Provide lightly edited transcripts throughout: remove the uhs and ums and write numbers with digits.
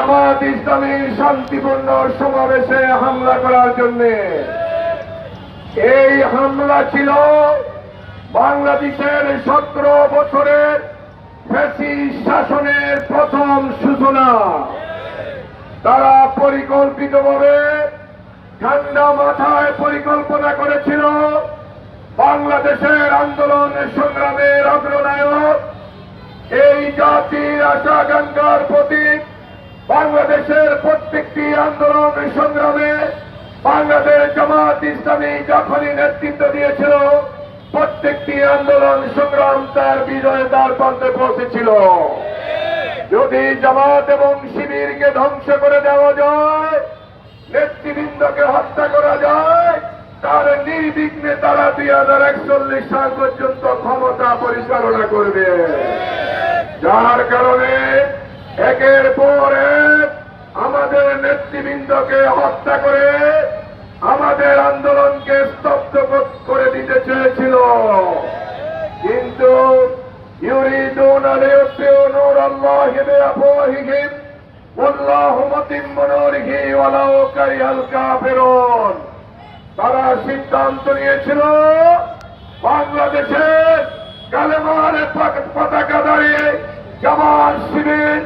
জামাত ইসলামীর শান্তিপূর্ণ সমাবেশে হামলা করার জন্য। এই হামলা ছিল বাংলাদেশের 17 বছরের ফ্যাসিস্ট শাসনের প্রথম সূচনা। তারা পরিকল্পিতভাবে ঠান্ডা মাথায় পরিকল্পনা করেছিল বাংলাদেশের আন্দোলন সংগ্রামের অগ্রনায়ক, এই জাতির আশা আকাঙ্ক্ষার প্রতীক, বাংলাদেশের প্রত্যেকটি আন্দোলন সংগ্রামে বাংলাদেশ জামাত ইসলামী যখনই নেতৃত্ব দিয়েছিল, প্রত্যেকটি আন্দোলন সংগ্রাম তার বিজয় দ্বার প্রান্তে পৌঁছেছিল। যদি জামাত এবং শিবিরকে ধ্বংস করে দেওয়া যায়, নেতৃবৃন্দকে হত্যা করা যায়, তার নির্বিঘ্নে তারা 2041 সাল পর্যন্ত ক্ষমতা পরিচালনা করবে। যার কারণে একের পর এক আমাদের নেতৃবৃন্দকে হত্যা করে আমাদের আন্দোলনকে স্তব্ধ করে দিতে চেয়েছিল। কিন্তু ইউরিদুনা লিয়ুতফিউ নূরাল্লাহি বিআফওয়াহিহিম ওয়াল্লাহু মুতিম্মু নূরিহি ওয়ালাউ কারিহাল কাফিরুন। তারা সিদ্ধান্ত নিয়েছিল বাংলাদেশের কালেমার পতাকা দাঁড়িয়ে জামাত শিবির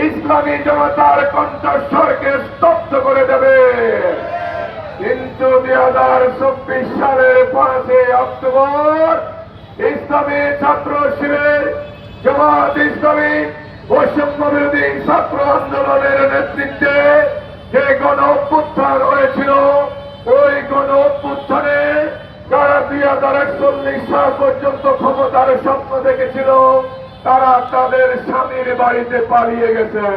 ইসলামী জনতার কণ্ঠস্বরকে স্তব্ধ করে দেবে। কিন্তু 2024 সালের 5 অক্টোবর ইসলামী ছাত্র শিবির জামাত ইসলামী বৈষম্য বিরোধী ছাত্র আন্দোলনের নেতৃত্বে যে গণ অভ্যুত্থান হয়েছিল, ওই গণ অভ্যুত্থানে যারা 2041 সাল পর্যন্ত ক্ষমতার স্বপ্ন দেখেছিল, তারা তাদের স্বামীর বাড়িতে পালিয়ে গেছে।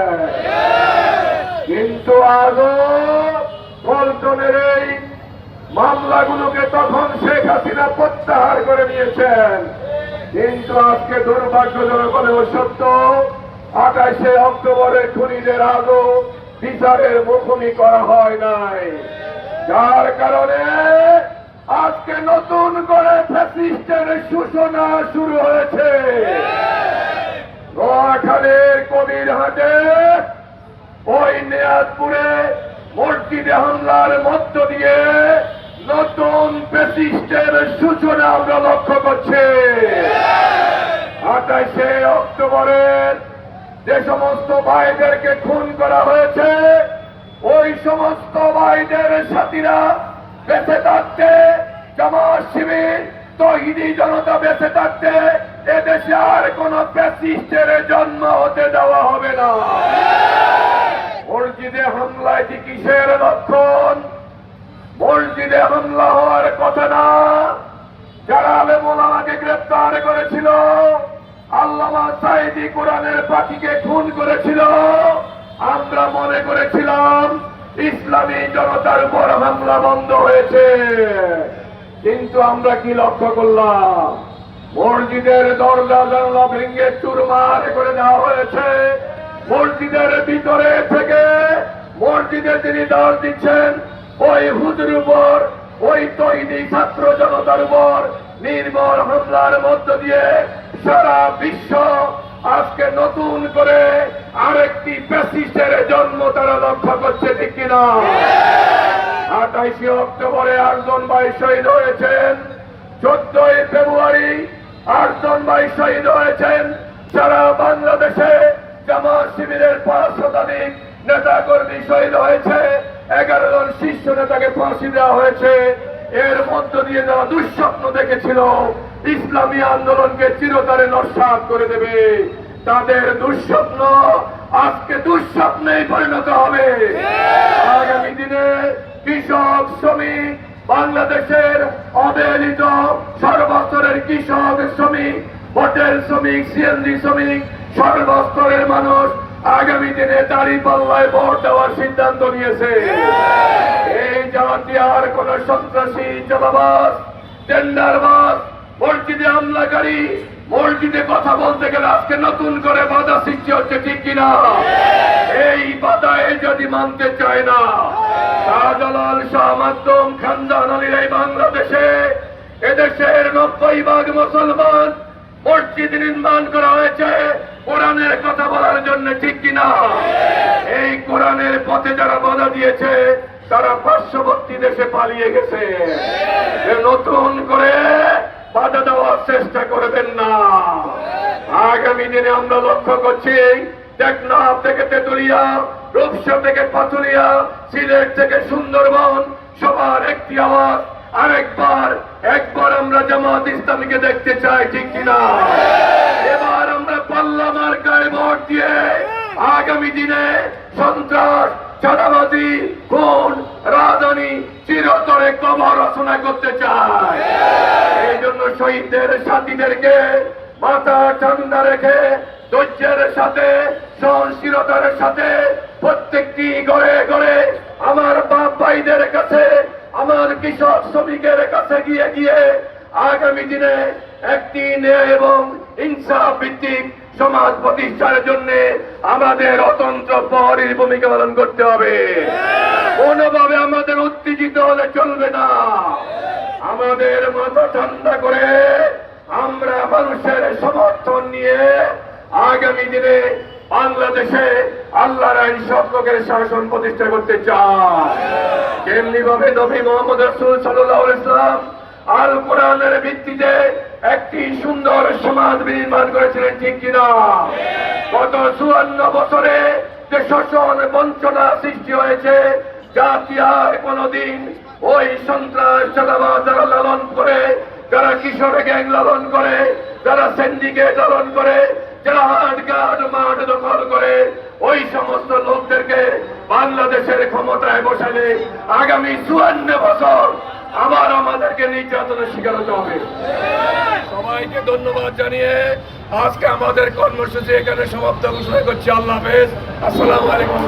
কিন্তু আজও পল্টনের এই মামলাগুলোকে তখন শেখ হাসিনা প্রত্যাহার করে নিয়েছেন। কিন্তু আজকে দুর্ভাগ্যজনক হলেও সত্য, 28 অক্টোবরে খুনিদের আজও বিচারের মুখোমুখি করা হয় নাই। যার কারণে আজকে নতুন করে ফ্যাসিস্টের সূচনা শুরু হয়েছে। নোয়াখালীর কবিরহাটে ওই নিয়াজপুরে মসজিদে হামলার মধ্য দিয়ে নতুন ফ্যাসিস্টের সূচনা আমরা লক্ষ্য করছি। 28 অক্টোবরের যে সমস্ত ভাইদেরকে খুন করা হয়েছে, ওই সমস্ত ভাইদের সাথীরা বেঁচে থাকতে, জামাত শিবির তৌহিদি জনতা বেঁচে থাকতে এদেশে আর কোন ফ্যাসিস্টের জন্ম হতে দেওয়া হবে না। মসজিদে হামলায় কি কিসের লক্ষণ? মসজিদে হামলা হওয়ার কথা না। যারা আলেম ওলামাকে গ্রেফতার করেছিল, আল্লামা সাঈদী কোরআনের পাখিকে খুন করেছিল, আমরা মনে করেছিলাম ইসলামী জনতার উপর হামলা বন্ধ হয়েছে। কিন্তু আমরা কি লক্ষ্য করলাম? মসজিদের দরজা জানালা ভেঙে চুরমার করে দেওয়া হয়েছে। মসজিদের ভিতরে থেকে মসজিদে যিনি দর দিচ্ছেন, ওই হুজুর উপর, ওই তৌহিদি ছাত্র জনতার উপর নির্মম হামলার মধ্য দিয়ে সারা বিশ্ব আজকে নতুন করে আরেকটি ফ্যাসিস্টের জন্ম তারা লক্ষ্য করছে, ঠিক কিনা? 28 অক্টোবরে 8 জন ভাই শহীদ হয়েছেন। 14 ফেব্রুয়ারি 8 জন ভাই শহীদ হয়েছেন। সারা বাংলাদেশে জামাত শিবিরের 5 শতাধিক নেতা কর্মী শহীদ হয়েছে। 11 জন শীর্ষ নেতাকে ফাঁসি দেওয়া হয়েছে। এর মধ্য দিয়ে যারা দুঃস্বপ্ন দেখেছিল ইসলামী আন্দোলনকে চিরতরে নস্যাৎ করে দেবে, তাদের দুঃস্বপ্ন আজকে দুঃস্বপ্নেই পরিণত হবে। আগামী দিনে কৃষক, শ্রমিক, বাংলাদেশের অবহেলিত সর্বস্তরের কৃষক, শ্রমিক, হোটেল শ্রমিক, সিএনজি শ্রমিক, সর্বস্তরের মানুষ আগামী দিনে দাড়ি পাল্লায় ভোট দেওয়ার সিদ্ধান্ত নিয়েছে। এই জাতি আর কোন সন্ত্রাসী, চাঁদাবাজ, টেন্ডারবাজ, মসজিদে হামলাকারী, মসজিদে কথা বলতে গেলে আজকে নতুন করে বাধা সৃষ্টি হচ্ছে, ঠিক কিনা? এই বাধায় যদি মানতে চায় না, শাহজালাল, শাহ মাকদুম, খানজাহান আলীর এই বাংলাদেশে, এদেশের 90% মুসলমান মসজিদ নির্মাণ করা হয়েছে কোরআনের কথা বলার জন্য, ঠিক কিনা? এই কোরআনের পথে যারা বাধা দিয়েছে তারা পার্শ্ববর্তী দেশে পালিয়ে গেছে। নতুন করে বাধা দেওয়ার চেষ্টা করবেন না। আগামী দিনে আমরা লক্ষ্য করছি টেকনাফ থেকে তেতুলিয়া, রূপসা থেকে পাতুলিয়া, সিলেট থেকে সুন্দরবন, সবার একটি আওয়াজ একবার আমরা জামাত ইসলামীকে দেখতে চাই, ঠিক কিনা? এবার আমরা পাল্লা মার্কায় ভোট দিয়ে আগামী দিনে সন্ত্রাস, চাঁদাবাজি, খুন, রাজধানী চিরতরে কবর রচনা করতে চাই। এই জন্য শহীদদের সাথীদেরকে মাথা ঠান্ডা রেখে ধৈর্যের সাথে, সহনশীলতার সাথে প্রত্যেকটি ঘরে ঘরে আমার বাপ ভাইদের কাছে, আমার কৃষক শ্রমিকের কাছে গিয়ে গিয়ে আগামী দিনে একটি ন্যায় এবং ইনসাফ ভিত্তিক সমাজ প্রতিষ্ঠার জন্য আমাদের অতন্ত্র প্রহরীর ভূমিকা পালন করতে হবে। কোনোভাবে আমাদের উত্তেজিত হলে চলবে না। আমাদের মাথা ঠান্ডা করে আমরা মানুষের সমর্থন নিয়ে আগামী দিনে বাংলাদেশে আল্লাহর আইন সব লোকের শাসন প্রতিষ্ঠা করতে চায়। তেমনি ভাবে নবী মুহাম্মদ রাসূল সাল্লাল্লাহু আলাইহি ওয়াসাল্লাম আল কোরআনের ভিত্তিতে একটি সুন্দর সমাজ নির্মাণ করেছিলেন, ঠিক কিনা? গত 54 বছরে যে শোষণ বঞ্চনা সৃষ্টি হয়েছে, জাতি আর কোনদিন ওই সন্ত্রাস চাঁদাবাজ যারা লালন করে, যারা কিশোর গ্যাং লালন করে, যারা সিন্ডিকেট লালন করে, যারা হাটঘাট মাঠ দখল করে, ওই সমস্ত লোকদেরকে বাংলাদেশের ক্ষমতায় বসালে আগামী 54 বছর আবার আমাদেরকে নির্যাতনের শিকার হতে হবে। সবাইকে ধন্যবাদ জানিয়ে আজকে আমাদের কর্মসূচি এখানে সমাপ্ত ঘোষণা করছি। আল্লাহ হাফেজ। আসসালামু আলাইকুম।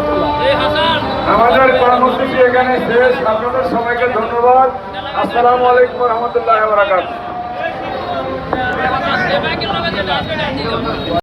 আমাদের কর্মসূচি এখানে শেষ। আপনাদের সবাইকে ধন্যবাদ। আসসালামু আলাইকুম রহমতুল্লাহ।